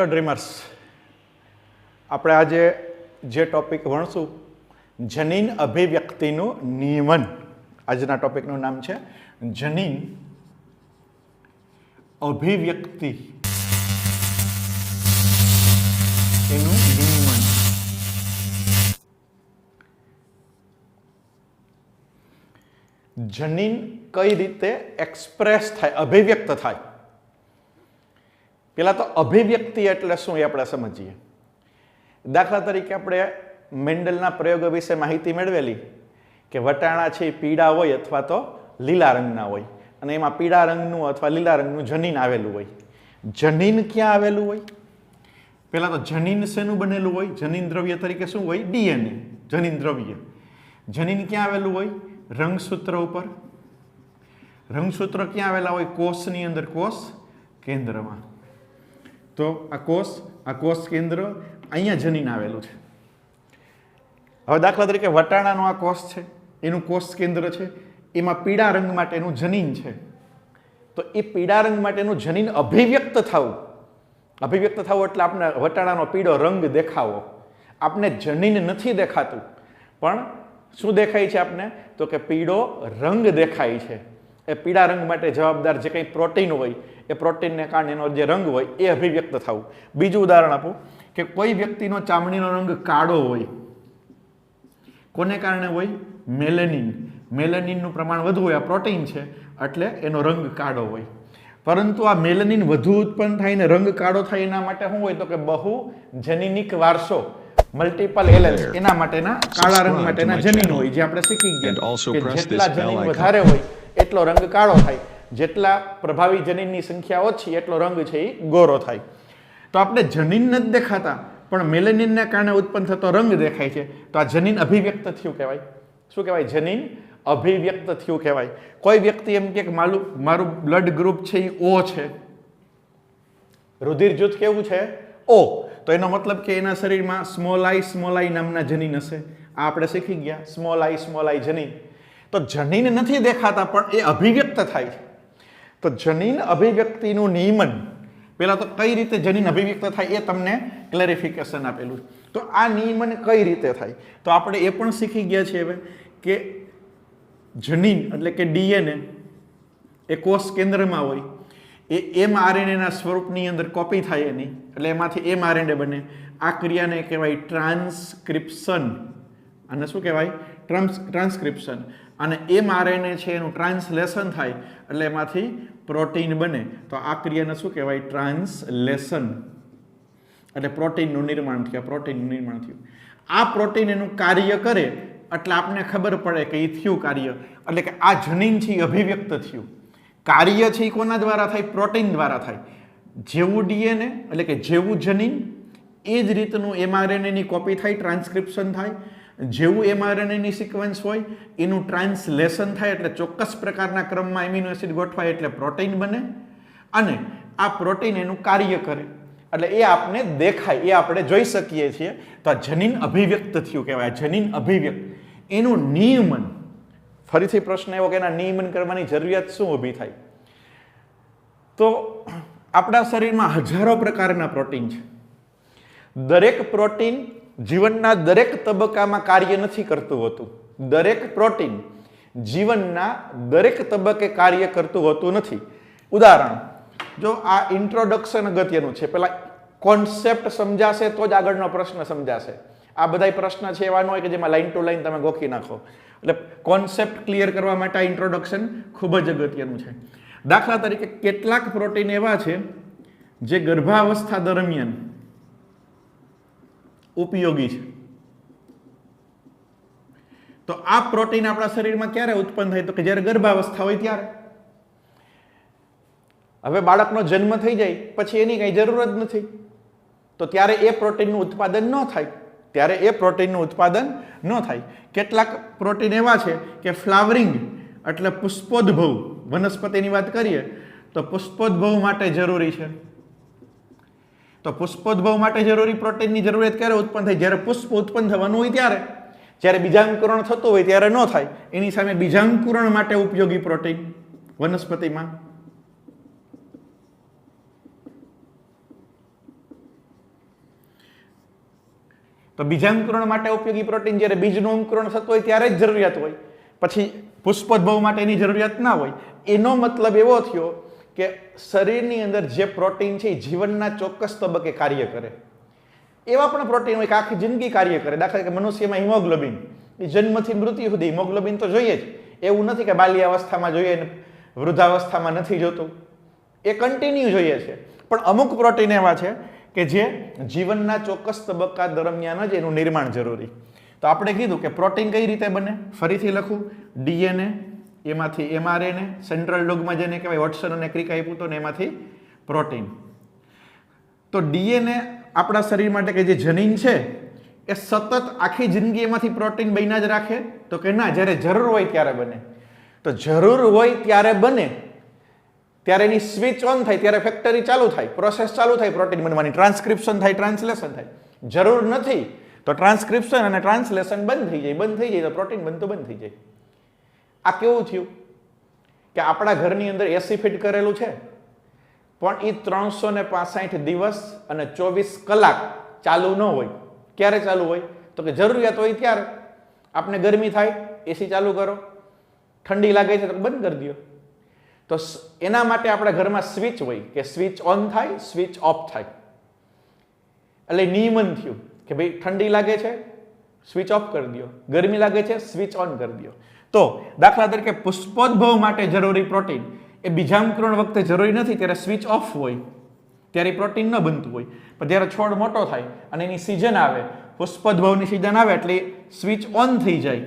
Hello dreamers, આપણે આજે જે ટોપિક ભણશું જનીન અભિવ્યક્તિનું નિયમન. આજના ટોપિકનું નામ છે જનીન અભિવ્યક્તિ એનું નિયમન. જનીન કઈ રીતે એક્સપ્રેસ થાય, અભિવ્યક્ત થાય. પેલા તો અભિવ્યક્તિ એટલે શું એ આપણે સમજીએ. દાખલા તરીકે આપણે મેન્ડલના પ્રયોગો વિશે માહિતી મેળવેલી કે વટાણા છે એ પીળા હોય અથવા તો લીલા રંગના હોય અને એમાં પીળા રંગનું અથવા લીલા રંગનું જનીન આવેલું હોય. જનીન ક્યાં આવેલું હોય? પેલા તો જનીન શેનું બનેલું હોય? જનીન દ્રવ્ય તરીકે શું હોય? ડીએનએ જનીન દ્રવ્ય. જનીન ક્યાં આવેલું હોય? રંગસૂત્ર ઉપર. રંગસૂત્ર ક્યાં આવેલા હોય? કોષની અંદર, કોષ કેન્દ્રમાં. તો આ કોષ કેન્દ્ર અહીંયા જનીન આવેલું છે. હવે દાખલા તરીકે વટાણાનો આ કોષ છે, એનું કોષ કેન્દ્ર છે, એમાં પીળા રંગ માટેનું જનીન છે. તો એ પીળા રંગ માટેનું જનીન અભિવ્યક્ત થવું એટલે આપણે વટાણાનો પીળો રંગ દેખાવો. આપણે જનીન નથી દેખાતું, પણ શું દેખાય છે આપને? તો કે પીળો રંગ દેખાય છે. એ પીળા રંગ માટે જવાબદાર જે કંઈ પ્રોટીન હોય એ પ્રોટીનને કારણે એનો જે રંગ હોય એ અભિવ્યક્ત થવું. બીજું ઉદાહરણ આપું કે કોઈ વ્યક્તિનો ચામડીનો રંગ કાળો હોય, કોને કારણે હોય? મેલેનિન. મેલેનિનનું પ્રમાણ વધુ હોય, આ પ્રોટીન છે એટલે એનો રંગ કાળો હોય. પરંતુ આ મેલેનિન વધુ ઉત્પન્ન થાય ને રંગ કાળો થાય એના માટે શું હોય? તો કે બહુ જનીનિક વારસો, મલ્ટિપલ એલેલ્સ, એના માટેના કાળા રંગ માટેના જનીન હોય, જે આપણે શીખી ગયા કે જેટલા જનીન વધારે હોય એટલો રંગ કાળો થાય, જેટલા પ્રભાવી જનીનની સંખ્યા ઓછી એટલો રંગ છે એ ગોરો થાય. તો આપણે જનીન નથી દેખાતા પણ મેલેનિનને કારણે ઉત્પન્ન થતો રંગ દેખાય છે. તો આ જનીન અભિવ્યક્ત થયું કહેવાય. શું કહેવાય? જનીન અભિવ્યક્ત થયું કહેવાય. કોઈ વ્યક્તિ એમ કે મારું બ્લડ ગ્રુપ છે એ ઓ છે, રુધિર જૂથ કેવું છે? ઓ. તો એનો મતલબ કે એના શરીરમાં સ્મોલ આઈ નામના જનીન હશે. આ આપણે શીખી ગયા, સ્મોલ આઈ જનીન. તો જનીન નથી દેખાતા પણ એ અભિવ્યક્ત થાય છે. તો જનીન અભિવ્યક્તિનું નિયમન, પહેલા તો કઈ રીતે જનીન અભિવ્યક્ત થાય એ તમને ક્લેરિફિકેશન આપેલું. તો આ નિયમન કઈ રીતે થાય તો આપણે એ પણ શીખી ગયા છીએ હવે કે જનીન એટલે કે ડીએનએ એ કોષ કેન્દ્રમાં હોય, એ એમઆરએનએના સ્વરૂપની અંદર કોપી થાય એની, એટલે એમાંથી એમઆરએનએ બને. આ ક્રિયાને કહેવાય ટ્રાન્સક્રિપ્શન. અને શું કહેવાય? ટ્રાન્સક્રિપ્શન. અને એમઆરએનએ છે એનું ટ્રાન્સલેશન થાય એટલે એમાંથી પ્રોટીન બને. તો આ ક્રિયાને શું કહેવાય? ટ્રાન્સલેશન. એટલે પ્રોટીનનું નિર્માણ થયું. આ પ્રોટીન એનું કાર્ય કરે એટલે આપણને ખબર પડે કે એ થયું કાર્ય, એટલે કે આ જનીન છે એ અભિવ્યક્ત થયું. કાર્ય છે એ કોના દ્વારા થાય? પ્રોટીન દ્વારા થાય. જેવું ડીએનએ એટલે કે જેવું જનીન એ જ રીતનું એમઆરએનએની કોપી થાય, ટ્રાન્સક્રિપ્શન થાય. જેવું એમઆરએનએની સિક્વન્સ હોય એનું ટ્રાન્સલેશન થાય, એટલે ચોક્કસ પ્રકારના ક્રમમાં એમિનો એસિડ ગોઠવાય એટલે પ્રોટીન બને. અને આ પ્રોટીન એનું કાર્ય કરે એટલે એ આપને દેખાય, એ આપણે જોઈ શકીએ છીએ. તો આ જનીન અભિવ્યક્ત થયું કહેવાય. જનીન અભિવ્યક્ત એનું નિયમન. ફરીથી પ્રશ્ન એવો કે એના નિયમન કરવાની જરૂરિયાત શું ઊભી થાય? તો આપણા શરીરમાં હજારો પ્રકારના પ્રોટીન છે. દરેક પ્રોટીન જીવનના દરેક તબક્કામાં કાર્ય નથી કરતું હોતું. દરેક પ્રોટીન જીવનના દરેક તબક્કે કાર્ય કરતું હોતું નથી. ઉદાહરણ જો આ ઇન્ટ્રોડક્શન અગત્યનું છે. પેલા કોન્સેપ્ટ સમજાશે તો જ આગળનો પ્રશ્ન સમજાશે. આ બધા પ્રશ્ન છે એવા ન હોય કે જેમાં લાઈન ટુ લાઈન તમે ગોખી નાખો. એટલે કોન્સેપ્ટ ક્લિયર કરવા માટે આ ઇન્ટ્રોડક્શન ખૂબ જ અગત્યનું છે. દાખલા તરીકે કેટલાક પ્રોટીન એવા છે જે ગર્ભાવસ્થા દરમિયાન ઉપયોગી છે. તો આ પ્રોટીન આપણા શરીરમાં ક્યારે ઉત્પન્ન થાય? તો કે જ્યારે ગર્ભાવસ્થા હોય ત્યારે. હવે બાળકનો જન્મ થઈ જાય પછી એની કઈ જરૂર જ નથી, તો ત્યારે એ પ્રોટીનનું ઉત્પાદન ન થાય. કેટલાક પ્રોટીન એવા છે કે ફ્લાવરિંગ એટલે પુષ્પોદ્ભવ, વનસ્પતિની વાત કરીએ તો પુષ્પોદ્ભવ માટે જરૂરી છે. તો પુષ્પોદ્ભવ માટે જરૂરી પ્રોટીનની જરૂરિયાત ક્યારે ઉત્પન્ન થાય? જ્યારે પુષ્પ ઉત્પન્ન થવાનું હોય ત્યારે. જ્યારે બીજાંકુરણ થતું હોય ત્યારે ન થાય. એની સામે બીજાંકુરણ માટે ઉપયોગી પ્રોટીન વનસ્પતિમાં તો બીજાંકુરણ માટે ઉપયોગી પ્રોટીન જ્યારે બીજનું અંકુરણ થતું હોય ત્યારે જ જરૂરિયાત હોય, પછી પુષ્પોદ્ભવ માટે એની જરૂરિયાત ના હોય. એનો મતલબ એવો થયો કે શરીરની અંદર જે પ્રોટીન છે એ જીવનના ચોક્કસ તબક્કે કાર્ય કરે. એવા પણ પ્રોટીન હોય કે આખી જિંદગી કાર્ય કરે. દાખલા કે મનુષ્યમાં હિમોગ્લોબિન, એ જન્મથી મૃત્યુ સુધી હિમોગ્લોબિન તો જોઈએ જ. એવું નથી કે બાલ્યાવસ્થામાં જોઈએ ને વૃદ્ધાવસ્થામાં નથી જોતું, એ કન્ટિન્યુ જોઈએ છે. પણ અમુક પ્રોટીન એવા છે કે જે જીવનના ચોક્કસ તબક્કા દરમિયાન જ એનું નિર્માણ જરૂરી. તો આપણે કીધું કે પ્રોટીન કઈ રીતે બને, ફરીથી લખું. ડીએનએ, એમાંથી એમઆરએનએ, સેન્ટ્રલ ડોગમાં જેને કહેવાય વોટસન અને ક્રિક આપ્યું હતું ને એમાંથી પ્રોટીન. તો ડીએનએ આપણા શરીર માટે કે જે જનીન છે એ સતત આખી જિંદગી એમાંથી પ્રોટીન બન્યા જ રાખે? તો કે ના, જ્યારે જરૂર હોય ત્યારે બને. તો જરૂર હોય ત્યારે બને ત્યારે એની સ્વિચ ઓન થાય, ત્યારે ફેક્ટરી ચાલુ થાય, પ્રોસેસ ચાલુ થાય પ્રોટીન બનવાની, ટ્રાન્સક્રિપ્શન થાય, ટ્રાન્સલેશન થાય. જરૂર નથી તો ટ્રાન્સક્રિપ્શન અને ટ્રાન્સલેશન બંધ થઈ જાય. બંધ થઈ જાય તો પ્રોટીન બનતું બંધ થઈ જાય. આ કેવું થયું કે આપણા ઘરની અંદર એસી ફિટ કરેલું છે પણ એ 365 દિવસ અને 24 કલાક ચાલુ ન હોય. ક્યારે ચાલુ હોય? તો કે જરૂરિયાત હોય ત્યારે. આપણે ગરમી થાય, એસી ચાલુ કરો, ઠંડી લાગે છે તો બંધ કરી દો. તો એના માટે આપણા ઘરમાં સ્વિચ હોય કે સ્વિચ ઓન થાય, સ્વિચ ઓફ થાય. એટલે નિયમન થયું કે ભાઈ ઠંડી લાગે છે, સ્વિચ ઓફ કરી દો, ગરમી લાગે છે, સ્વિચ ઓન કરી દો. તો દાખલા તરીકે પુષ્પોદ્ભવ માટે જરૂરી પ્રોટીન એ બીજાંકુરણ વખતે જરૂરી નથી, ત્યારે સ્વિચ ઓફ હોય, ત્યારે પ્રોટીન ન બનતું હોય. પણ જ્યારે છોડ મોટો થાય અને એની સિઝન આવે, પુષ્પોદ્ભવની સિઝન આવે એટલે સ્વિચ ઓન થઈ જાય.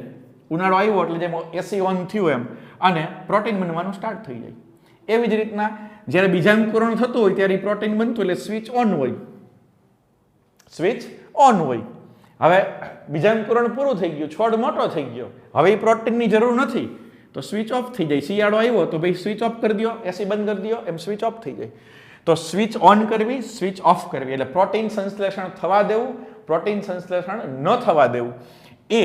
ઉનાળો આવ્યો એટલે જેમ એસી ઓન થયું એમ, અને પ્રોટીન બનવાનું સ્ટાર્ટ થઈ જાય. એવી જ રીતના જ્યારે બીજાંકુરણ થતું હોય ત્યારે પ્રોટીન બનતું એટલે સ્વિચ ઓન હોય, સ્વિચ ઓન હોય. હવે બીજાંકુરણ પૂરું થઈ ગયું, છોડ મોટો થઈ ગયો, હવે એ પ્રોટીનની જરૂર નથી તો સ્વિચ ઓફ થઈ જાય. શિયાળો આવ્યો તો ભાઈ સ્વિચ ઓફ કરી દો, એસી બંધ કરી દો, એમ સ્વિચ ઓફ થઈ જાય. તો સ્વિચ ઓન કરવી, સ્વિચ ઓફ કરવી, એટલે પ્રોટીન સંશ્લેષણ થવા દેવું, પ્રોટીન સંશ્લેષણ ન થવા દેવું, એ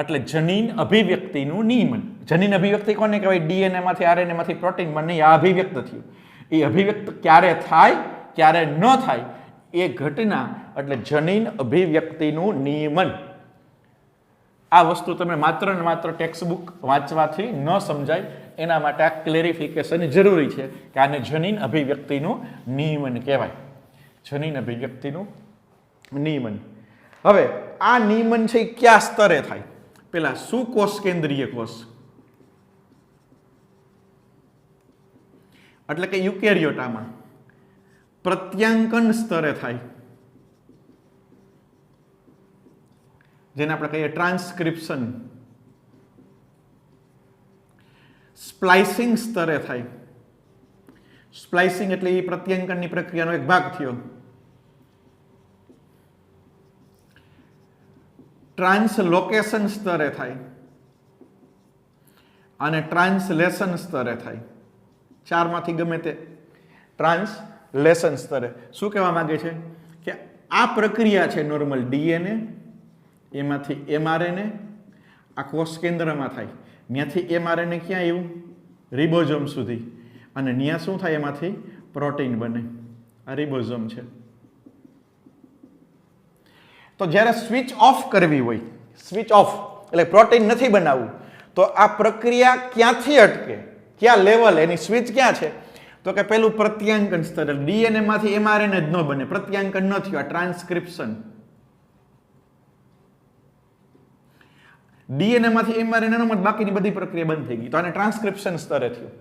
એટલે જનીન અભિવ્યક્તિનું નિયમન. જનીન અભિવ્યક્તિ કોને કહેવાય? ડીએનએ માંથી આરએનએ માંથી પ્રોટીન બને, આ અભિવ્યક્ત થયું. એ અભિવ્યક્ત ક્યારે થાય, ક્યારે ન થાય, એ ઘટના એટલે જનીન અભિવ્યક્તિનું નિયમન. આ વસ્તુ તમે માત્ર ને માત્ર ટેક્સ્ટ બુક વાંચવાથી ન સમજાય, એના માટે આ ક્લેરિફિકેશન જરૂરી છે કે આને જનીન અભિવ્યક્તિનું નિયમન કહેવાય. જનીન અભિવ્યક્તિનું નિયમન. હવે આ નિયમન છે એ કયા સ્તરે થાય? પેલા સુકોષ કેન્દ્રીય કોષ એટલે કે યુકેરિયોટામાં પ્રત્યાંકન સ્તરે થાય, જેને આપણે કહીએ ટ્રાન્સક્રિપ્શન. સ્પ્લાઇસિંગ સ્તરે થાય. સ્પ્લાઇસિંગ એટલે એ પ્રત્યાંકનની પ્રક્રિયાનો એક ભાગ થયો. ટ્રાન્સલોકેશન સ્તરે થાય અને ટ્રાન્સલેશન સ્તરે થાય. ચારમાંથી ગમે તે. ટ્રાન્સલેશન સ્તરે શું કહેવા માંગે છે કે આ પ્રક્રિયા છે નોર્મલ ડીએનએ, એમાંથી એમઆરએનએ આ કોષ કેન્દ્રમાં થાય. ત્યાંથી એમઆરએનએ ક્યાં આવ્યું? રિબોઝોમ સુધી. અને ત્યાં શું થાય? એમાંથી પ્રોટીન બને. આ રિબોઝોમ છે. તો જ્યારે સ્વિચ ઓફ કરવી હોય, સ્વિચ ઓફ એટલે પ્રોટીન નથી બનાવવું, તો આ પ્રક્રિયા ક્યાંથી અટકે? ક્યાં લેવલ એની સ્વિચ ક્યાં છે? તો કે પેલું પ્રત્યાંકન સ્તર. ડીએનએ માંથી એમઆરએનએ જ ન બને, પ્રત્યાંકન ન થયું, આ ટ્રાન્સક્રિપ્શન. ડીએનએ માંથી એમઆરએનએ નો બાકીની બધી પ્રક્રિયા બંધ થઈ ગઈ, તો આને ટ્રાન્સક્રિપ્શન સ્તરે થયું.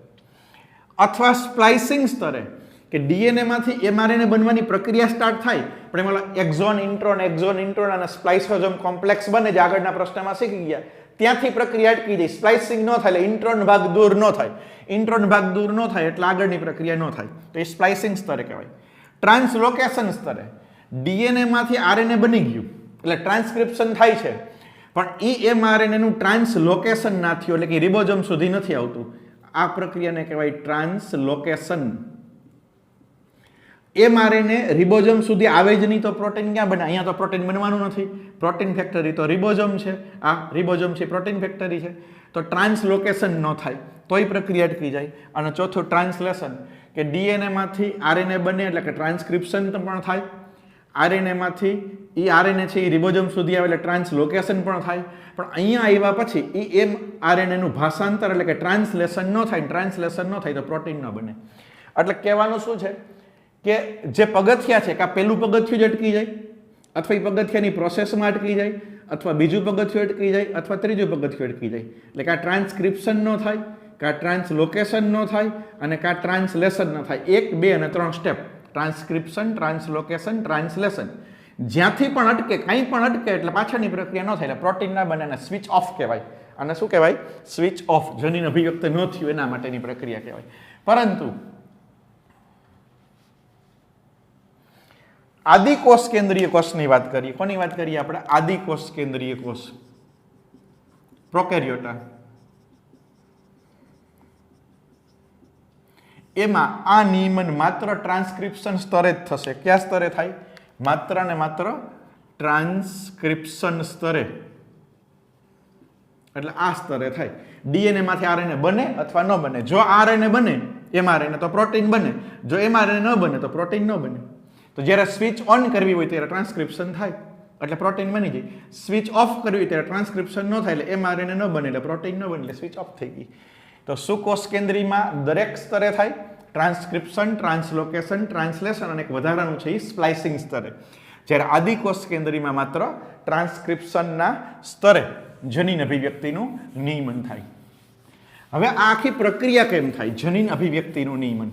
અથવા સ્પ્લાઇસિંગ સ્તરે કે ડીએનએ માંથી એમઆરએનએ બનવાની પ્રક્રિયા સ્ટાર્ટ થાય, પણ એમાં એક્ઝોન ઇન્ટ્રોન અને સ્પ્લાઇસોસોમ કોમ્પ્લેક્સ બને, જે આગળના પ્રશ્નમાં શીખી ગયા. ત્યાંથી પ્રક્રિયા અટકી જાય, સ્પ્લાઇસિંગ ન થાય એટલે ઇન્ટ્રોન ભાગ દૂર ન થાય. ઇન્ટ્રોન ભાગ દૂર ન થાય એટલે આગળની પ્રક્રિયા ન થાય, તો એ સ્પ્લાઇસિંગ સ્તરે કહેવાય. ટ્રાન્સલોકેશન સ્તરે ડીએનએ માંથી આરએનએ બની ગયું એટલે ટ્રાન્સક્રિપ્શન થાય છે, પણ ઈ એમઆરએનએ નું ટ્રાન્સલોકેશન ના થયું, એટલે કે રિબોઝોમ સુધી નથી આવતું. આ પ્રક્રિયાને કહેવાય ટ્રાન્સલોકેશન. એમઆરએનએ રિબોઝોમ સુધી આવે જ નહીં તો પ્રોટીન ક્યાં બને? અહીંયા તો પ્રોટીન બનવાનું નથી. પ્રોટીન ફેક્ટરી તો રિબોઝોમ છે. આ રિબોઝોમ છે, પ્રોટીન ફેક્ટરી છે. તો ટ્રાન્સલોકેશન ન થાય તોય પ્રક્રિયા અટકી જાય. અને ચોથું ટ્રાન્સલેશન કે ડીએનએ માંથી આરએનએ બને એટલે કે ટ્રાન્સક્રિપ્શન પણ થાય, આરએનએ માંથી એ આરએનએ છે એ રિબોઝોમ સુધી આવે એટલે ટ્રાન્સલોકેશન પણ થાય, પણ અહીંયા આવ્યા પછી એ એમ આરએનએ નું ભાષાંતર એટલે કે ટ્રાન્સલેશન ન થાય, ટ્રાન્સલેશન ન થાય તો પ્રોટીન ન બને. એટલે કહેવાનું શું છે કે જે પગથિયા છે કે આ પહેલું પગથિયું જ અટકી જાય, અથવા એ પગથિયાની પ્રોસેસમાં અટકી જાય, અથવા બીજું પગથિયું અટકી જાય, અથવા ત્રીજું પગથિયું અટકી જાય. એટલે કે આ ટ્રાન્સક્રિપ્શન ન થાય, કા ટ્રાન્સલોકેશન ન થાય અને કા ટ્રાન્સલેશન ન થાય. 1, 2 અને 3 સ્ટેપ: ટ્રાન્સક્રિપ્શન, ટ્રાન્સલોકેશન, ટ્રાન્સલેશન. જ્યાંથી પણ અટકે, કંઈ પણ અટકે એટલે પાછળની પ્રક્રિયા ન થાય એટલે પ્રોટીન ના બને અને સ્વિચ ઓફ કહેવાય. અને શું કહેવાય? Switch off. જનીન અભિવ્યક્ત ન થયું એના માટેની પ્રક્રિયા કહેવાય. પરંતુ આદિકોષ કેન્દ્રીય કોષની વાત કરીએ. કોની વાત કરીએ આપણે? આદિકોષ કેન્દ્રીય કોષ, પ્રોકેરિયોટા. એમાં આ નિયમન માત્ર ટ્રાન્સક્રિપ્શન સ્તરે જ થશે. કયા સ્તરે થાય? માત્ર ને માત્ર ટ્રાન્સક્રિપ્શન સ્તરે, એટલે આ સ્તરે થાય. ડીએનએ માંથી આરએનએ બને અથવા ન બને. જો આરએનએ બને એમઆરએનએ તો પ્રોટીન બને, જો એમઆરએનએ ન બને તો પ્રોટીન ન બને. તો જ્યારે સ્વિચ ઓન કરવી હોય ત્યારે ટ્રાન્સક્રિપ્શન થાય એટલે પ્રોટીન બની જાય. સ્વિચ ઓફ કરવી હોય ત્યારે ટ્રાન્સક્રિપ્શન ન થાય એટલે એમઆરએનએ ન બને એટલે પ્રોટીન ન બને એટલે સ્વિચ ઓફ થઈ ગઈ. તો સુકોષ કેન્દ્રીયમાં દરેક સ્તરે થાય ટ્રાન્સક્રિપ્શન, ટ્રાન્સલોકેશન, ટ્રાન્સલેશન અને એક વધારાનું છે એ સ્પ્લાઇસિંગ સ્તરે. જ્યારે આદિકોષ કેન્દ્રીયમાં માત્ર ટ્રાન્સક્રિપ્શનના સ્તરે જનીન અભિવ્યક્તિનું નિયમન થાય. હવે આ આખી પ્રક્રિયા કેમ થાય જનીન અભિવ્યક્તિનું નિયમન?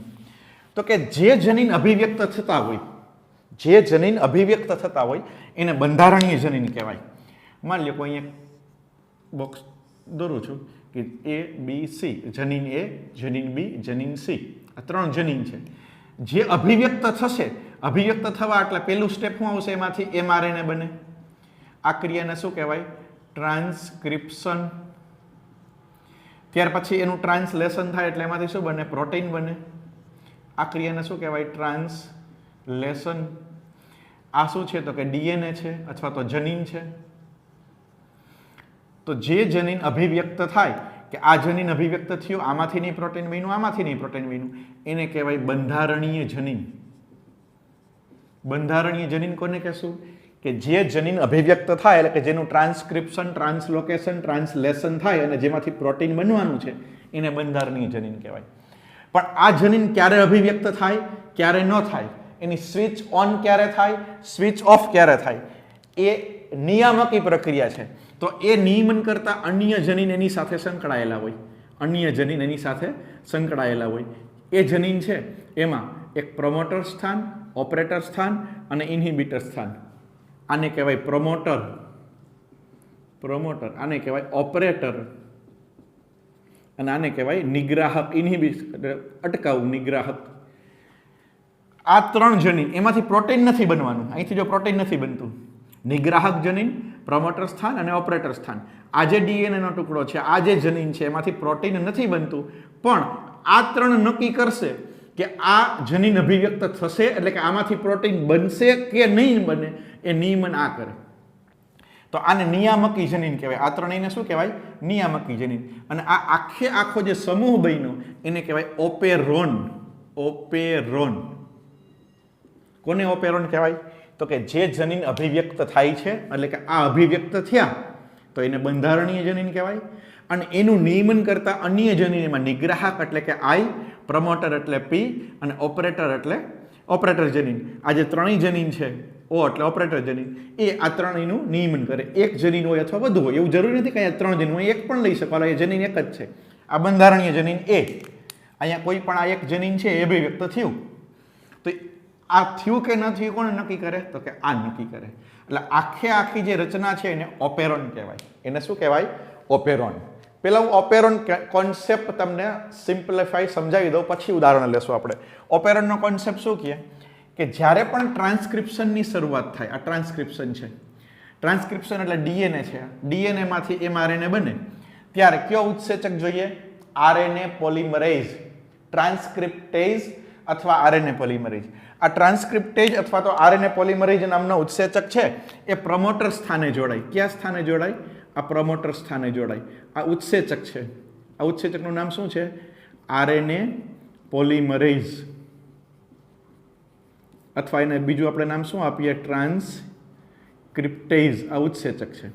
તો કે જે જનીન અભિવ્યક્ત થતા હોય, જે જનીન અભિવ્યક્ત થતા હોય એને બંધારણીય જનીન કહેવાય. માની લો કોઈ અહીંયા બોક્સ દોરું છું કે A, B, C, જનીન A, જનીન B, જનીન C, આ 3 જનીન છે. જે અભિવ્યક્ત થશે, અભિવ્યક્ત થવા એટલે પહેલું સ્ટેપ શું આવશે? એમાંથી એમઆરએનએ બને. આ ક્રિયાને શું કહેવાય? ટ્રાન્સક્રિપ્શન. ત્યાર પછી એનું ટ્રાન્સલેશન થાય એટલે એમાંથી શું બને? પ્રોટીન બને. આ ક્રિયાને શું કહેવાય? ટ્રાન્સલેશન. આ શું છે? તો કે ડીએનએ છે અથવા તો જનીન છે. તો જે જનીન અભિવ્યક્ત થાય કે આ જનીન અભિવ્યક્ત થયું, આમાંથી નહીં પ્રોટીન બન્યું, આમાંથી નહીં પ્રોટીન બન્યું, એને કહેવાય બંધારણીય જનીન. બંધારણીય જનીન કોને કહેશું? કે જે જનીન અભિવ્યક્ત થાય એટલે કે જેનું ટ્રાન્સક્રિપ્શન, ટ્રાન્સલોકેશન, ટ્રાન્સલેશન થાય અને જેમાંથી પ્રોટીન બનવાનું છે એને બંધારણીય જનીન કહેવાય. પણ આ જનીન ક્યારે અભિવ્યક્ત થાય, ક્યારે ન થાય, એની સ્વિચ ઓન ક્યારે થાય, સ્વિચ ઓફ ક્યારે થાય, એ નિયામકી પ્રક્રિયા છે. તો એ નિયમન કરતા અન્ય જનીન એની સાથે સંકળાયેલા હોય, અન્ય જનીન એની સાથે સંકળાયેલા હોય. એ જનીન છે એમાં એક પ્રમોટર સ્થાન, ઓપરેટર સ્થાન અને ઇન્હિબિટર સ્થાન. આને કહેવાય પ્રમોટર, આને કહેવાય ઓપરેટર અને આને કહેવાય નિગ્રાહક. ઇન્હિબિટર અટકાવવું, નિગ્રાહક. આ 3 જનીન એમાંથી પ્રોટીન નથી બનવાનું. અહીંથી જો પ્રોટીન નથી બનતું, નિગ્રાહક જનીન, પ્રમોટર સ્થાન અને ઓપરેટર સ્થાન. આ જે ડીએનએ નો ટુકડો છે, આ જે જનીન છે એમાંથી પ્રોટીન નથી બનતું, પણ આ 3 નક્કી કરશે કે આ જનીન અભિવ્યક્ત થશે એટલે કે આમાંથી પ્રોટીન બનશે કે નહીં બને, એ નિયમન આ કરે. તો આને નિયામકી જનીન કહેવાય. આ ત્રણેયને શું કહેવાય? નિયામકી જનીન. અને આ આખો જે સમૂહ બન્યો એને કહેવાય ઓપેરોન. ઓપેરોન. કોને ઓપેરોન કહેવાય? તો કે જે જનીન અભિવ્યક્ત થાય છે એટલે કે આ અભિવ્યક્ત થયા તો એને બંધારણીય જનીન કહેવાય. અને એનું નિયમન કરતા અન્ય જનીન એમાં નિગ્રાહક એટલે કે I, પ્રમોટર એટલે P અને ઓપરેટર એટલે ઓપરેટર જનીન. આ જે ત્રણેય જનીન છે, O એટલે ઓપરેટર જનીન, એ આ ત્રણેયનું નિયમન કરે. એક જનીન હોય અથવા વધુ હોય, એવું જરૂરી નથી કે અહીંયા 3 જનીન હોય, એક પણ લઈ શકો. એ જનીન એક જ છે. આ બંધારણીય જનીન A. અહીંયા કોઈ પણ આ એક જનીન છે એ અભિવ્યક્ત થયું, તો આ થયું કે ન થયું કોણ નક્કી કરે? તો કે આ નક્કી કરે. એટલે આખી જે રચના છે એને ઓપેરોન કહેવાય. એને શું કહેવાય? ઓપેરોન. પેલા હું ઓપેરોન કોન્સેપ્ટ તમને સિમ્પ્લિફાઈ સમજાવી દઉં, પછી ઉદાહરણ લેશું આપણે. ઓપેરોનનો કોન્સેપ્ટ શું કહે? કે જ્યારે પણ ટ્રાન્સક્રિપ્શનની શરૂઆત થાય, આ ટ્રાન્સક્રિપ્શન છે, ટ્રાન્સક્રિપ્શન એટલે ડીએનએ છે, ડીએનએ માંથી એમઆરએનએ બને, ત્યારે કયો ઉત્સેચક જોઈએ? આરએનએ પોલિમરેઝ, ટ્રાન્સક્રિપ્ટેઝ અથવા આરએનએ પોલિમરેઝ. આ ટ્રાન્સક્રિપ્ટેઝ અથવા તો આરએનએ પોલિમરેઝ નામનો ઉત્સેચક છે એ પ્રમોટર સ્થાને જોડાય. કયા સ્થાને જોડાય? આ પ્રમોટર સ્થાને જોડાય. આ ઉત્સેચક છે. આ ઉત્સેચકનું નામ શું છે? RNA polymerase. અથવા એને બીજું આપણે નામ શું આપીએ, ટ્રાન્સક્રિપ્ટેઝ આ ઉત્સેચક છે.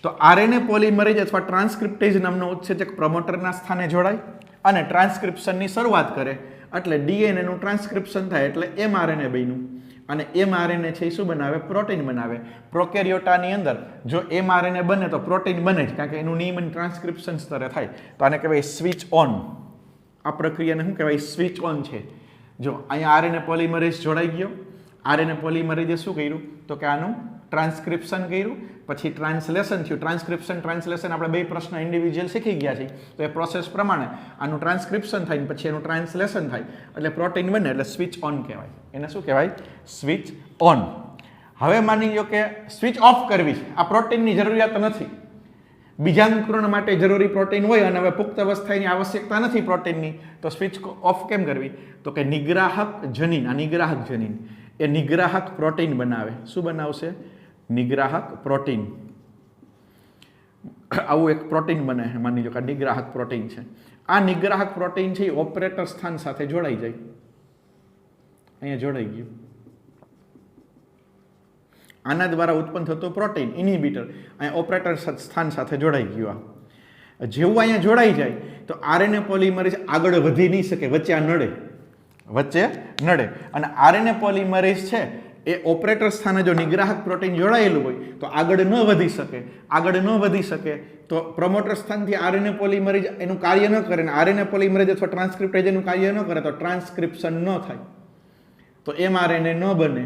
તો આરએનએ પોલિમરેઝ અથવા ટ્રાન્સક્રિપ્ટેઝ નામનો ઉત્સેચક પ્રમોટરના સ્થાને જોડાય અને ટ્રાન્સક્રિપ્શનની શરૂઆત કરે એટલે ડીએનએનું ટ્રાન્સક્રિપ્શન થાય એટલે એમઆરએનએ બન્યું. અને એમઆરએનએ છે એ શું બનાવે, પ્રોટીન બનાવે. પ્રોકેરિયોટાની અંદર જો એમઆરએનએ બને તો પ્રોટીન બને જ, કારણ કે એનું નિયમન ટ્રાન્સક્રિપ્શન સ્તરે થાય. તો આને કહેવાય સ્વિચ ઓન. આ પ્રક્રિયાને શું કહેવાય, સ્વિચ ઓન છે. જો અહીંયા આરએનએ પોલિમરેઝ જોડાઈ ગયો, આરએનએ પોલિમરેઝે શું કર્યું તો કે આનું ટ્રાન્સક્રિપ્શન કર્યું, પછી ટ્રાન્સલેશન થયું. ટ્રાન્સલેશન આપણે બે પ્રશ્ન ઇન્ડિવિજ્યુઅલ શીખી ગયા છીએ. તો એ પ્રોસેસ પ્રમાણે આનું ટ્રાન્સક્રિપ્શન થાય પછી એનું ટ્રાન્સલેશન થાય એટલે પ્રોટીન બને એટલે સ્વિચ ઓન કહેવાય. એને શું કહેવાય, સ્વિચ ઓન. હવે માની લો કે સ્વિચ ઓફ કરવી છે, આ પ્રોટીનની જરૂરિયાત નથી, બીજાંકુરણ માટે જરૂરી પ્રોટીન હોય અને હવે પુખ્ત અવસ્થાની આવશ્યકતા નથી પ્રોટીનની, તો સ્વિચ ઓફ કેમ કરવી તો કે નિગ્રાહક જનીન, આ નિગ્રાહક જનીન એ નિગ્રાહક પ્રોટીન બનાવે. શું બનાવશે, નિગ્રાહક પ્રોટીન. આવું એક પ્રોટીન બને છે, માની લો કે નિગ્રાહક પ્રોટીન છે. આ નિગ્રાહક પ્રોટીન છે એ ઓપરેટર સ્થાન સાથે જોડાઈ જાય. અહીંયા જોડાઈ ગયું. આના દ્વારા ઉત્પન્ન થતું પ્રોટીન ઇનિબિટર અહીંયા ઓપરેટર સ્થાન સાથે જોડાઈ ગયું. આ જેવું અહીંયા જોડાઈ જાય તો આરએનએ પોલિમરેઝ આગળ વધી નહીં શકે, વચ્ચે આ નડે, અને આરએનએ પોલિમરેઝ છે એ ઓપરેટર સ્થાને જો નિગ્રાહક પ્રોટીન જોડાયેલું હોય તો આગળ ન વધી શકે તો પ્રમોટર સ્થાનથી આરએનએ પોલિમરેઝ એનું કાર્ય ન કરે, અને આરએનએ પોલિમરેઝ અથવા ટ્રાન્સક્રિપ્ટેઝ એનું કાર્ય ન કરે તો ટ્રાન્સક્રિપ્શન ન થાય, તો એમઆરએનએ ન બને,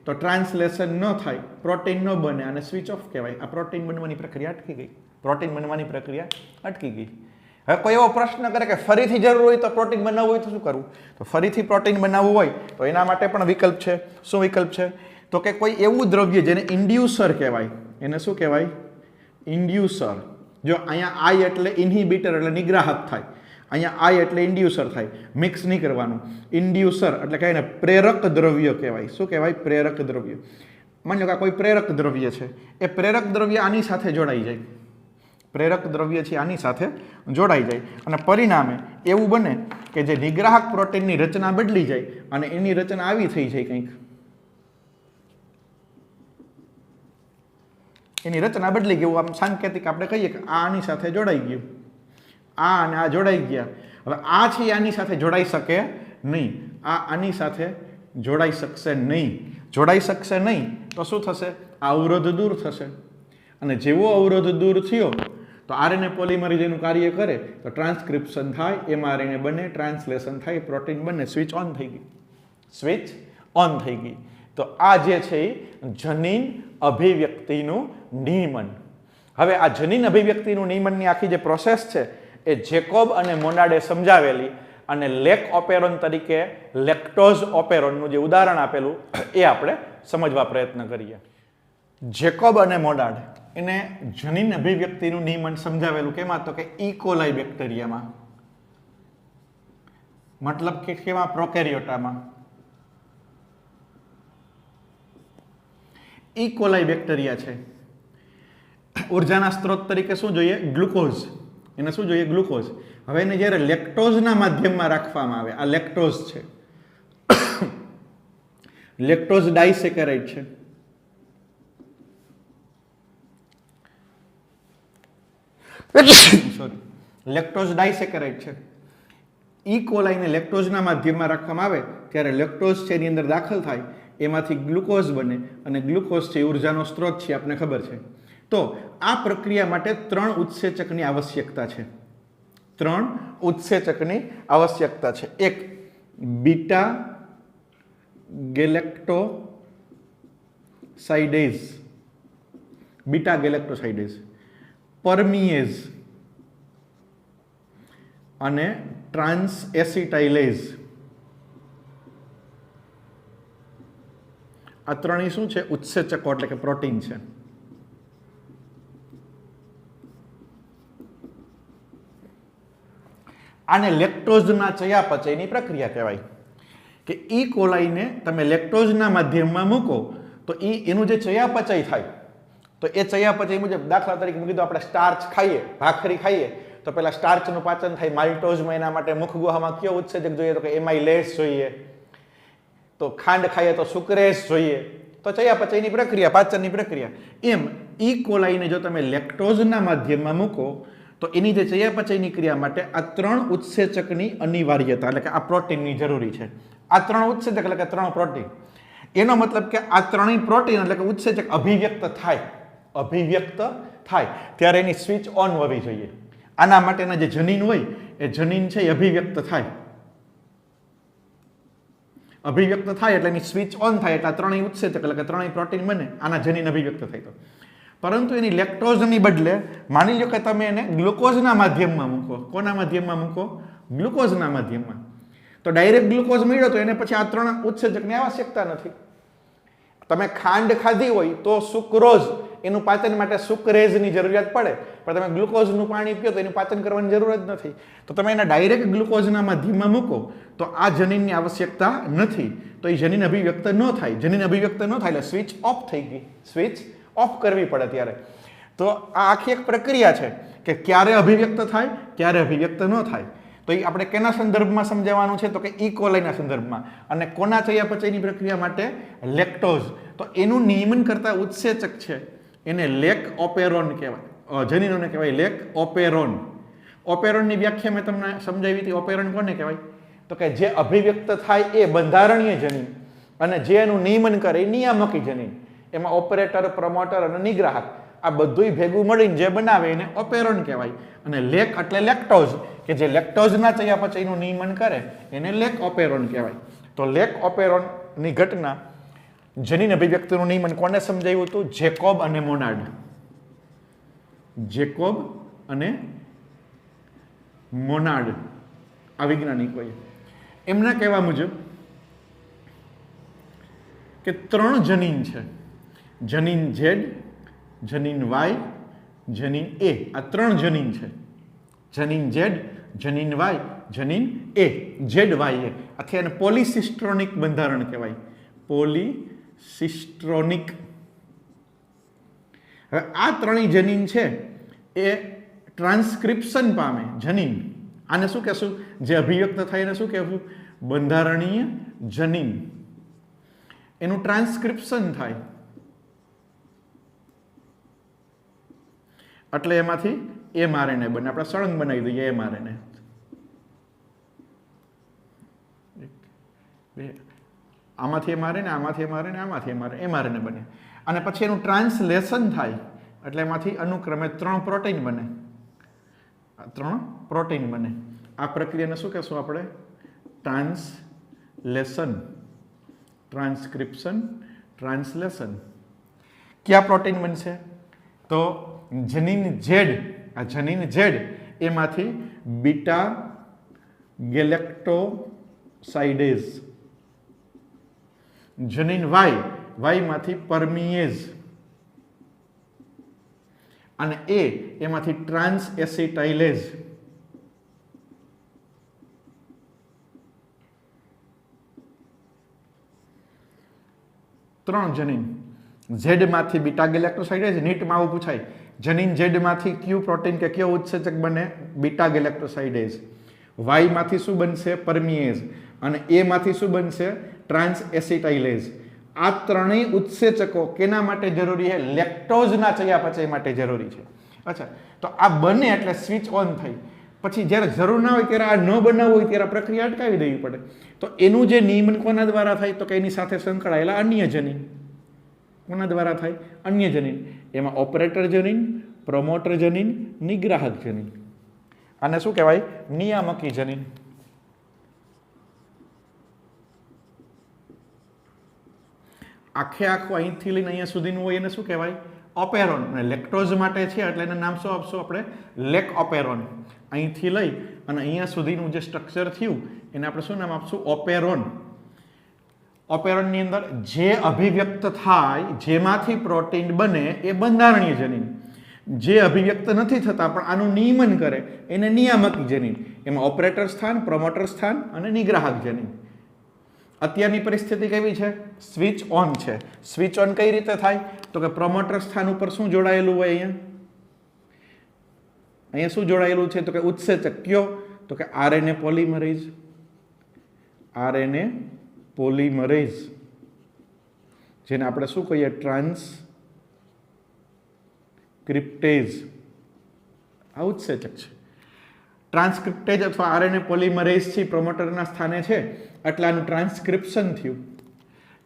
તો ટ્રાન્સલેશન ન થાય, પ્રોટીન ન બને અને સ્વિચ ઓફ કહેવાય. આ પ્રોટીન બનવાની પ્રક્રિયા અટકી ગઈ. હવે કોઈ એવો પ્રશ્ન કરે કે ફરીથી જરૂર હોય તો પ્રોટીન બનાવવું હોય તો શું કરવું, તો ફરીથી પ્રોટીન બનાવવું હોય તો એના માટે પણ વિકલ્પ છે. શું વિકલ્પ છે તો કે કોઈ એવું દ્રવ્ય જેને ઇન્ડ્યુસર કહેવાય, એને શું કહેવાય, ઇન્ડ્યુસર. જો અહીંયા આઈ એટલે ઇન્હિબિટર એટલે નિગ્રાહક થાય, અહીંયા આઈ એટલે ઇન્ડ્યુસર થાય, મિક્સ નહીં કરવાનું. ઇન્ડ્યુસર એટલે કહે ને પ્રેરક દ્રવ્ય કહેવાય. શું કહેવાય, પ્રેરક દ્રવ્ય. માની લો કે કોઈ પ્રેરક દ્રવ્ય છે, એ પ્રેરક દ્રવ્ય આની સાથે જોડાઈ જાય, પ્રેરક દ્રવ્ય છે આની સાથે જોડાઈ જાય અને પરિણામે એવું બને કે જે નિગ્રાહક પ્રોટીનની રચના બદલી જાય અને એની રચના આવી થઈ જાય, કંઈક એની રચના બદલી ગયું. આમ સાંકેતિક આપણે કહીએ કે આ આની સાથે જોડાઈ ગયું, આ અને આ જોડાઈ ગયા. હવે આ છે આની સાથે જોડાઈ શકે નહીં, આ આની સાથે જોડાઈ શકશે નહીં. તો શું થશે, આ અવરોધ દૂર થશે, અને જેવો અવરોધ દૂર થયો તો આરએનએ પોલિમરેઝ એનું કાર્ય કરે તો ટ્રાન્સક્રિપ્શન થાય, એમઆરએનએ બને, ટ્રાન્સલેશન થાય, પ્રોટીન બને, સ્વિચ ઓન થઈ ગઈ. તો આ જે છે એ જનીન અભિવ્યક્તિનું નિયમન. હવે આ જનીન અભિવ્યક્તિનું નિયમનની આખી જે પ્રોસેસ છે એ જેકોબ અને મોનાડે સમજાવેલી, અને લેક ઓપેરોન તરીકે લેક્ટોઝ ઓપેરોનનું જે ઉદાહરણ આપેલું એ આપણે સમજવા પ્રયત્ન કરીએ. જેકોબ અને મોનાડ એને જનીન અભિવ્યક્તિનું નિયમન સમજાવેલું કેમાં, તો કે ઇકોલાઈ બેક્ટેરિયામાં, મતલબ કે કેમાં, પ્રોકેરિયોટામાં. ઇકોલાઈ બેક્ટેરિયા છે, ઉર્જાના સ્ત્રોત તરીકે શું જોઈએ, ગ્લુકોઝ. એને શું જોઈએ, ગ્લુકોઝ. હવે એને જ્યારે લેક્ટોઝના માધ્યમમાં રાખવામાં આવે, આ લેક્ટોઝ છે, લેક્ટોઝ ડાઇસેકેરાઇડ છે, લેક્ટોઝ ડાઇસેકેરાઇડ છે. ઇકોલાઈને લેક્ટોઝના માધ્યમમાં રાખવામાં આવે ત્યારે લેક્ટોઝ છે એની અંદર દાખલ થાય, એમાંથી ગ્લુકોઝ બને, અને ગ્લુકોઝ છે ઉર્જાનો સ્ત્રોત છે, આપને ખબર છે. તો આ પ્રક્રિયા માટે 3 ઉત્સેચકની આવશ્યકતા છે. એક બીટા ગેલેક્ટોસાઇડેઝ, પરમિએઝ અને ટ્રાન્સ એસિટાઇલેઝ. આ ત્રણેય શું છે, ઉત્સેચકો એટલે કે પ્રોટીન છે. આને લેક્ટોઝના ચયાપચયની પ્રક્રિયા કહેવાય. કે ઈ કોલાઈને તમે લેક્ટોઝના માધ્યમમાં મૂકો તો એનું જે ચયાપચય થાય, તો એ ચયાપચય મુજબ, દાખલા તરીકે મૂકી દો આપણે સ્ટાર્ચ ખાઈએ, ભાખરી ખાઈએ, તો પેલા સ્ટાર્ચનું પાચન થાય, માલ્ટોઝમાં એના માટે મુખ ગુહામાં કયો ઉત્સેચક જોઈએ, તો કે એમાઇલેઝ જોઈએ. તો ખાંડ ખાઈએ તો સુક્રેઝ જોઈએ, તો ચયાપચયની પ્રક્રિયા, પાચનની પ્રક્રિયા. એમ ઈ કોલાઈને જો તમે લેક્ટોઝના માધ્યમમાં મૂકો તો એની જે ચયાપચયની ક્રિયા માટે આ 3 ઉત્સેચકની અનિવાર્યતા, એટલે કે આ પ્રોટીનની જરૂરી છે. આ 3 ઉત્સેચક એટલે કે 3 પ્રોટીન. એનો મતલબ કે આ 3 પ્રોટીન એટલે કે ઉત્સેચક અભિવ્યક્ત થાય ત્યારે એની સ્વિચ ઓન હોવી જોઈએ. આના માટેના જે જનીન હોય એ જનીન છે એ અભિવ્યક્ત થાય એટલે એની સ્વિચ ઓન થાય એટલે આ 3 ઉત્સેચક એટલે કે 3 પ્રોટીન બને, આના જનીન અભિવ્યક્ત થાય. તો પરંતુ એની લેક્ટોઝની બદલે માની લો કે તમે એને ગ્લુકોઝના માધ્યમમાં મૂકો. કોના માધ્યમમાં મૂકો? ગ્લુકોઝના માધ્યમમાં. તો ડાયરેક્ટ ગ્લુકોઝ મળ્યો તો એને પછી આ 3 ઉત્સેચકની આવશ્યકતા નથી. તમે ખાંડ ખાધી હોય તો સુક્રોઝ, એનું પાચન માટે સુક્રેઝની જરૂરિયાત પડે, પણ તમે ગ્લુકોઝનું પાણી પીઓ તો એનું પાચન કરવાની જરૂર જ નથી. તો તમે એને ડાયરેક્ટ ગ્લુકોઝના માધ્યમમાં મૂકો તો આ જનીનની આવશ્યકતા નથી, તો એ જનીન અભિવ્યક્ત ન થાય. જનીન અભિવ્યક્ત ન થાય એટલે સ્વિચ ઓફ થઈ ગઈ, સ્વિચ ઓફ કરવી પડે ત્યારે. તો આ આખી એક પ્રક્રિયા છે કે ક્યારે અભિવ્યક્ત થાય, ક્યારે અભિવ્યક્ત ન થાય. તો એ આપણે કેના સંદર્ભમાં સમજાવવાનું છે? તો કે ઈ કોલાઈના સંદર્ભમાં. અને કોના ચયાપચયની પ્રક્રિયા માટે? લેક્ટોઝ. તો એનું નિયમન કરતા ઉત્સેચક છે એને લેક ઓપેરોન કહેવાય. જનીનોને કહેવાય લેક ઓપેરોન. ઓપેરોનની વ્યાખ્યા મેં તમને સમજાવી હતી. ઓપેરોન કોને કહેવાય? તો કે જે અભિવ્યક્ત થાય એ બંધારણીય જનીન અને જે એનું નિયમન કરે એ નિયામકી જનીન. એમાં ઓપરેટર, પ્રમોટર અને નિગ્રાહક આ બધુંય ભેગું મળીને જે બનાવે એને ઓપેરોન કહેવાય. અને લેક એટલે લેક્ટોઝ, કે જે લેક્ટોઝના ચયાપચયનું નિયમન કરે એને લેક ઓપેરોન કહેવાય. તો લેક ઓપેરોનની ઘટના, જનીન અભિવ્યક્તિનું નિયમન કોને સમજાવ્યું હતું? જેકોબ અને મોનાડ. જેકોબ અને મોનાડ આ વૈજ્ઞાનિકોએ. એમના કહેવા મુજબ કે 3 જનીન છે. જનીન ઝેડ, જનીન વાય, જનીન એ. આ 3 જનીન છે. જનીન ઝેડ, જનીન વાય, જનીન એ. ઝેડ વાય એ. આથી એને પોલિસિસ્ટ્રોનિક બંધારણ કહેવાય. પોલિસિસ્ટ્રોનિક. હવે આ 3 જનીન છે એ ટ્રાન્સક્રિપ્શન પામે. જનીન આને શું કહેશું? જે અભિવ્યક્ત થાય એને શું કહેવું? બંધારણીય જનીન. એનું ટ્રાન્સક્રિપ્શન થાય એટલે એમાંથી mRNA બને. આપણે સળંગ બનાવી દઈએ mRNA. આમાંથી mRNA, આમાંથી mRNA, આમાંથી mRNA બને. અને પછી એનું ટ્રાન્સલેશન થાય એટલે એમાંથી અનુક્રમે 3 પ્રોટીન બને. 3 પ્રોટીન બને. આ પ્રક્રિયાને શું કહેશું આપણે? ટ્રાન્સલેશન. Transcription, translation. કયા પ્રોટીન બનશે? તો જનીન ઝેડ, આ જનીન ઝેડ એમાંથી બીટા ગેલેક્ટોસાઇડેઝ. જનીન વાય, વાયમાંથી પરમિએઝ. અને એમાંથી ટ્રાન્સ એસિટાઇલેઝ. ત્રણ જનીન. ઝેડમાંથી બીટા ગેલેક્ટોસાઇડેઝ. નીટમાં આવું પૂછાય, જનીન ઝેડમાંથી કયું પ્રોટીન કે કયો ઉત્સેચક બને? બીટા ગેલેક્ટોસાઇડેઝ. વાયમાંથી શું બનશે? પરમિએઝ. અને એમાંથી શું બનશે? ટ્રાન્સ એસિટાઇલેઝ. આ ત્રણેય ઉત્સેચકો કેના માટે જરૂરી છે? લેક્ટોઝના ચયાપચય માટે જરૂરી છે. અચ્છા, તો આ બને એટલે સ્વિચ ઓન થઈ. પછી જ્યારે જરૂર ના હોય ત્યારે આ ન બનાવવું હોય ત્યારે પ્રક્રિયા અટકાવી દેવી પડે. તો એનું જે નિયમન કોના દ્વારા થાય? તો કે એની સાથે સંકળાયેલા અન્ય જનીન. કોના દ્વારા થાય? અન્ય જનીન. એમાં ઓપરેટર જનીન, પ્રમોટર જનીન, નિગ્રાહક જનીન. આને શું કહેવાય? નિયામકી જનીન. આખે આખું અહીંથી લઈને અહીંયા સુધીનું હોય એને શું કહેવાય? ઓપેરોન. અને લેક્ટોઝ માટે છે એટલે એને નામ શું આપશું આપણે? લેક ઓપેરોન. અહીંથી લઈ અને અહીંયા સુધીનું જે સ્ટ્રક્ચર થયું એને આપણે શું નામ આપશું? ઓપેરોન. ઓપેરોનની અંદર જે અભિવ્યક્ત થાય, જેમાંથી પ્રોટીન બને એ બંધારણીય જનીન. જે અભિવ્યક્ત નથી થતા પણ આનું નિયમન કરે એને નિયામકી જનીન. એમાં ઓપરેટર સ્થાન, પ્રમોટર સ્થાન અને નિગ્રાહક જનીન. અત્યારની પરિસ્થિતિ કેવી છે? સ્વિચ ઓન છે. સ્વિચ ઓન કઈ રીતે થાય? તો કે પ્રમોટર સ્થાન ઉપર શું જોડાયેલું હોય? અહીંયા શું જોડાયેલું છે? તો કે ઉત્સેચક. કયો? તો કે આરએનએ પોલિમરેઝ. આરએનએ પોલિમરેઝ, જેને આપણે શું કહીએ, ટ્રાન્સક્રિપ્ટેઝ, આ ઉત્સેચક છે. ટ્રાન્સક્રિપ્ટેજ અથવા આરએનએ પોલિમરેઝ થી પ્રમોટરના સ્થાને છે એટલે આનું ટ્રાન્સક્રિપ્શન થયું.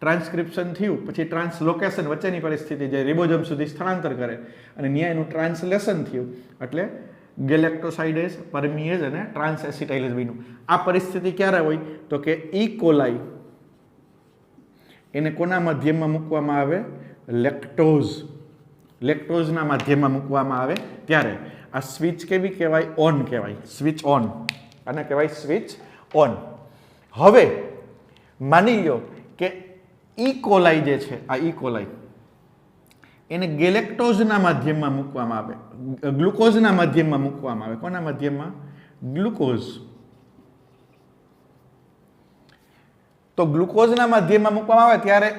ટ્રાન્સક્રિપ્શન થયું પછી ટ્રાન્સલોકેશન વચ્ચેની પરિસ્થિતિ જે રિબોઝોમ સુધી સ્થળાંતર કરે અને ન્યાય એનું ટ્રાન્સલેશન થયું એટલે ગેલેક્ટોસાઇડેઝ, પરમિએઝ અને ટ્રાન્સએસિટાઇલેઝ બન્યું. આ પરિસ્થિતિ ક્યારે હોય તો કે ઈ કોલાઈ એને કોના માધ્યમમાં મૂકવામાં આવે, લેક્ટોઝના માધ્યમમાં મૂકવામાં આવે ત્યારે આ સ્વિચ કેવી કહેવાય, ઓન કહેવાય, સ્વિચ ઓન, આને કહેવાય સ્વિચ ઓન. હવે માની લો કે ઈ કોલાઈ જે છે, આ ઈ કોલાઈ એને ગેલેક્ટોઝના માધ્યમમાં મૂકવામાં આવે, ગ્લુકોઝના માધ્યમમાં મૂકવામાં આવે. કોના માધ્યમમાં? ગ્લુકોઝ. તો ગ્લુકોઝના માધ્યમમાં મૂકવામાં આવે ત્યારે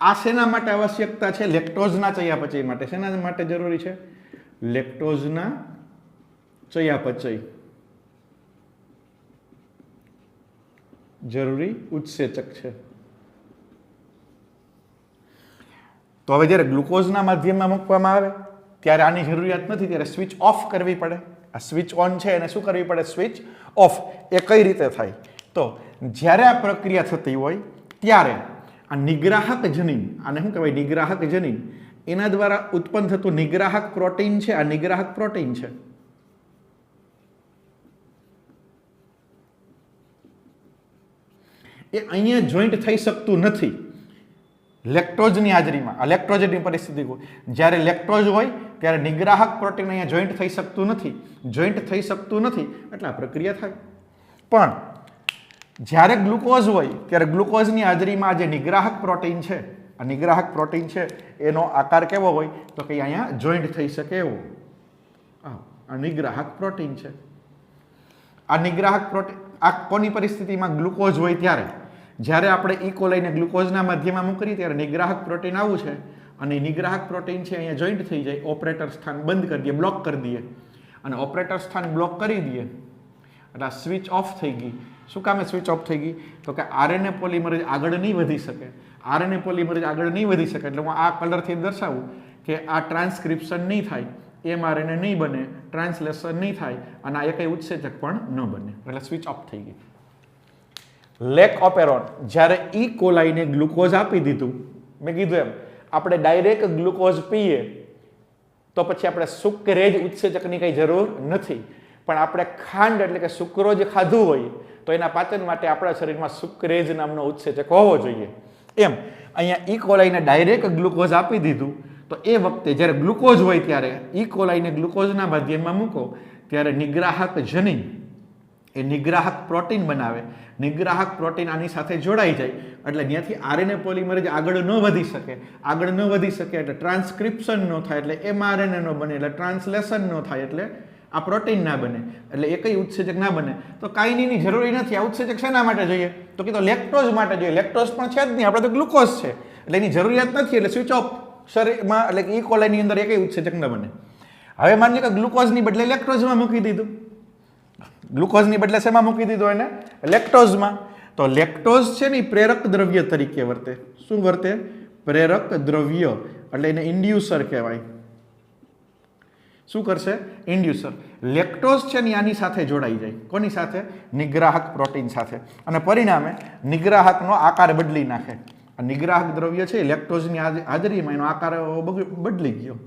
આ શેના માટે આવશ્યકતા છે? લેક્ટોઝના ચયાપચય માટે. શેના માટે જરૂરી છે? લેક્ટોઝના ચયાપચય જરૂરી ઉત્સેચક છે. તો હવે જ્યારે ગ્લુકોઝના માધ્યમમાં મૂકવામાં આવે ત્યારે આની જરૂરિયાત નથી, ત્યારે સ્વિચ ઓફ કરવી પડે. આ સ્વિચ ઓન છે એને શું કરવી પડે? Switch off. એ કઈ રીતે થાય? તો જ્યારે આ પ્રક્રિયા થતી હોય ત્યારે આ નિગ્રાહક જનીન, આને શું કહેવાય? નિગ્રાહક જનીન, એના દ્વારા ઉત્પન્ન થતું નિગ્રાહક પ્રોટીન છે. આ નિગ્રાહક પ્રોટીન છે. એ અહીંયા જોઈન્ટ થઈ શકતું નથી લેક્ટોઝની હાજરીમાં. આ લેક્ટોઝની પરિસ્થિતિ હોય, જ્યારે લેક્ટોઝ હોય ત્યારે નિગ્રાહક પ્રોટીન અહીંયા જોઈન્ટ થઈ શકતું નથી. જોઈન્ટ થઈ શકતું નથી એટલે આ પ્રક્રિયા થાય. પણ જ્યારે ગ્લુકોઝ હોય ત્યારે ગ્લુકોઝની હાજરીમાં આ જે નિગ્રાહક પ્રોટીન છે, આ નિગ્રાહક પ્રોટીન છે એનો આકાર કેવો હોય તો કે અહીંયા જોઈન્ટ થઈ શકે એવો. આ નિગ્રાહક પ્રોટીન છે. આ નિગ્રાહક પ્રોટીન આ કોની પરિસ્થિતિમાં? ગ્લુકોઝ હોય ત્યારે. જ્યારે આપણે ઈ કોલાઈને ગ્લુકોઝના માધ્યમમાં મૂકીએ ત્યારે નિગ્રાહક પ્રોટીન આવું છે અને નિગ્રાહક પ્રોટીન છે અહીંયા જોઈન્ટ થઈ જાય. ઓપરેટર સ્થાન બંધ કરી દઈએ, બ્લોક કરી દઈએ અને ઓપરેટર સ્થાન બ્લોક કરી દઈએ એટલે આ સ્વિચ ઓફ થઈ ગઈ. શું કામે સ્વિચ ઓફ થઈ ગઈ? તો કે આરએનએ પોલિમરેઝ આગળ નહીં વધી શકે. આરએનએ પોલિમરેઝ આગળ નહીં વધી શકે એટલે હું આ કલરથી દર્શાવું કે આ ટ્રાન્સક્રિપ્શન નહીં થાય, એમઆરએનએ નહીં બને, ટ્રાન્સલેશન નહીં થાય અને આ એકય ઉત્સેચક પણ ન બને એટલે સ્વિચ ઓફ થઈ ગઈ. લેક ઓપેરોન, જ્યારે ઈ કોલાઈને ગ્લુકોઝ આપી દીધું, મેં કીધું એમ આપણે ડાયરેક્ટ ગ્લુકોઝ પીએ તો પછી આપણે સુક્રેજ ઉત્સેચકની કંઈ જરૂર નથી. પણ આપણે ખાંડ એટલે કે સુક્રોજ ખાધું હોય તો એના પાચન માટે આપણા શરીરમાં સુક્રેજ નામનો ઉત્સેચક હોવો જોઈએ. એમ અહીંયા ઈ કોલાઈને ડાયરેક્ટ ગ્લુકોઝ આપી દીધું તો એ વખતે જ્યારે ગ્લુકોઝ હોય ત્યારે ઈ કોલાઈને ગ્લુકોઝના માધ્યમમાં મૂકો ત્યારે નિગ્રાહક જનીન એ નિગ્રાહક પ્રોટીન બનાવે. નિગ્રાહક પ્રોટીન આની સાથે જોડાઈ જાય એટલે ત્યાંથી આરએનએ પોલિમરેઝ આગળ ન વધી શકે. આગળ ન વધી શકે એટલે ટ્રાન્સક્રિપ્શન ન થાય એટલે એમઆરએનએ ન બને એટલે ટ્રાન્સલેશન ન થાય એટલે આ પ્રોટીન ના બને એટલે એકય ઉત્સેચક ના બને. તો કાંઈ ની જરૂરી નથી. આ ઉત્સેચક શેના માટે જોઈએ? તો કે તો લેક્ટોઝ માટે જોઈએ. લેક્ટોઝ પણ છે જ નહીં, આપણે તો ગ્લુકોઝ છે એટલે એની જરૂરિયાત નથી એટલે સ્વિચ ઓફ શરીરમાં એટલે ઈ કોલાઈની અંદર એકય ઉત્સેચક ન બને. હવે માની કે ગ્લુકોઝની બદલે લેક્ટોઝમાં મૂકી દીધું. ગ્લુકોઝની બદલે શેમાં મૂકી દીધું? એને લેક્ટોઝમાં. તો લેક્ટોઝ છે ને પ્રેરક દ્રવ્ય તરીકે વર્તે. શું વર્તે? પ્રેરક દ્રવ્ય એટલે એને ઇન્ડ્યુસર કહેવાય. શું કરશે? ઇન્ડ્યુસર. લેક્ટોઝ છે ને આની સાથે જોડાઈ જાય. કોની સાથે? નિગ્રાહક પ્રોટીન સાથે અને પરિણામે નિગ્રાહકનો આકાર બદલી નાખે. આ નિગ્રાહક દ્રવ્ય છે લેક્ટોઝની હાજરીમાં એનો આકાર બદલી ગયો.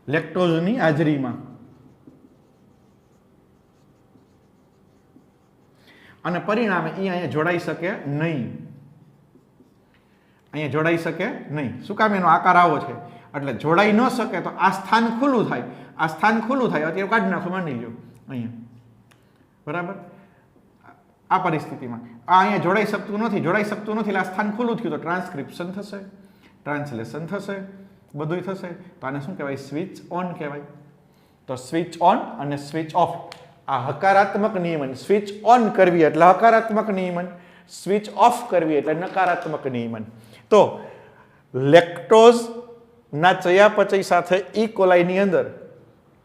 લેક્ટોઝની હાજરીમાં અને પરિણામે એ અહીંયા જોડાઈ શકે નહીં. અહીંયા જોડાઈ શકે નહીં. શું કામ? એનો આકાર આવો છે એટલે જોડાઈ ન શકે તો આ સ્થાન ખુલ્લું થાય. આ સ્થાન ખુલ્લું થાય અત્યારે કાઢી નાખો માની લો અહીંયા, બરાબર. આ પરિસ્થિતિમાં આ અહીંયા જોડાઈ શકતું નથી. જોડાઈ શકતું નથી એટલે આ સ્થાન ખુલ્લું થયું તો ટ્રાન્સક્રિપ્શન થશે, ટ્રાન્સલેશન થશે, બધું થશે. તો આને શું કહેવાય? સ્વિચ ઓન કહેવાય. તો સ્વિચ ઓન અને સ્વિચ ઓફ આ હકારાત્મક નિયમન. સ્વિચ ઓન કરવી એટલે હકારાત્મક નિયમન, સ્વિચ ઓફ કરવી એટલે નકારાત્મક નિયમન. તો લેક્ટોઝ ના ચયાપચય સાથે ઈ કોલાઈની અંદર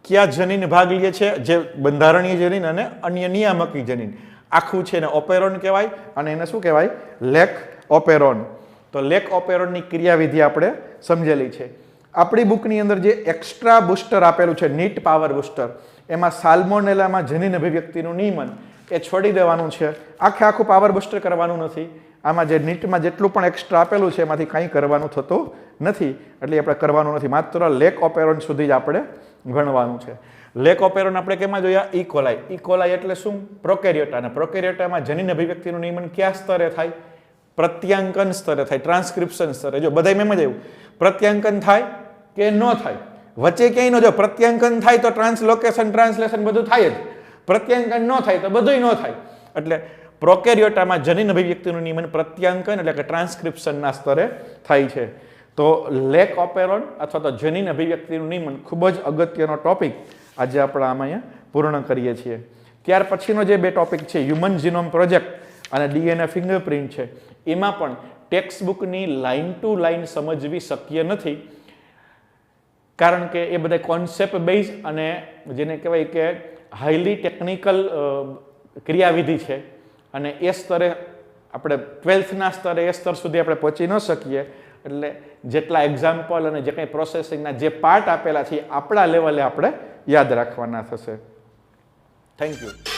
કયા જનીન ભાગ લે છે? જે બંધારણીય જનીન અને અન્ય નિયામકી જનીન. આખું છે એને ઓપેરોન કહેવાય અને એને શું કહેવાય? લેક ઓપેરોન. તો લેક ઓપેરોનની ક્રિયાવિધિ આપણે સમજેલી છે. આપણી બુકની અંદર જે એક્સ્ટ્રા બુસ્ટર આપેલું છે, નીટ પાવર બુસ્ટર, એમાં સાલ્મોનેલામાં જનીન અભિવ્યક્તિનું નિયમન એ છોડી દેવાનું છે. આખું પાવર બુસ્ટર કરવાનું નથી. આમાં જે નીટમાં જેટલું પણ એક્સ્ટ્રા આપેલું છે એમાંથી કંઈ કરવાનું થતું નથી, એટલે આપણે કરવાનું નથી. માત્ર લેક ઓપેરોન સુધી જ આપણે ગણવાનું છે. લેક ઓપેરોન આપણે કેમાં જોયા? ઇકોલાઈ. ઇકોલાઈ એટલે શું? પ્રોકેરિયોટા. અને પ્રોકેરિયોટામાં જનીન અભિવ્યક્તિનું નિયમન કયા સ્તરે થાય? પ્રત્યાંકન સ્તરે થાય, ટ્રાન્સક્રિપ્શન સ્તરે. જો બધાય મેમ જ આવ્યું, પ્રત્યાંકન થાય કે ન થાય, વચ્ચે ક્યાંય ન. જો પ્રત્યાંકન થાય તો ટ્રાન્સલોકેશન, ટ્રાન્સલેશન બધું થાય જ. પ્રત્યાંકન ન થાય તો બધુંય ન થાય. એટલે પ્રોકેરિયોટામાં જનીન અભિવ્યક્તિનું નિયમન પ્રત્યાંકન એટલે કે ટ્રાન્સક્રિપ્શનના સ્તરે થાય છે. તો લેક ઓપેરોન અથવા તો જનીન અભિવ્યક્તિનું નિયમન ખૂબ જ અગત્યનો ટોપિક આજે આપણે આમાં અહીંયા પૂર્ણ કરીએ છીએ. ત્યાર પછીનો જે બે ટોપિક છે, હ્યુમન જીનોમ પ્રોજેક્ટ અને ડીએનએ ફિંગરપ્રિન્ટ છે, એમાં પણ ટેક્સ્ટ બુકની લાઇન ટુ લાઇન સમજવી શક્ય નથી, કારણ કે એ બધા કોન્સેપ્ટ બેઝ અને જેને કહેવાય કે હાઈલી ટેકનિકલ ક્રિયાવિધિ છે. અને એ સ્તરે આપણે 12થના સ્તરે એ સ્તર સુધી આપણે પહોંચી ન શકીએ. એટલે જેટલા એક્ઝામ્પલ અને જે કંઈ પ્રોસેસિંગના જે પાર્ટ આપેલા છે આપણા લેવલે આપણે યાદ રાખવાના થશે. Thank you.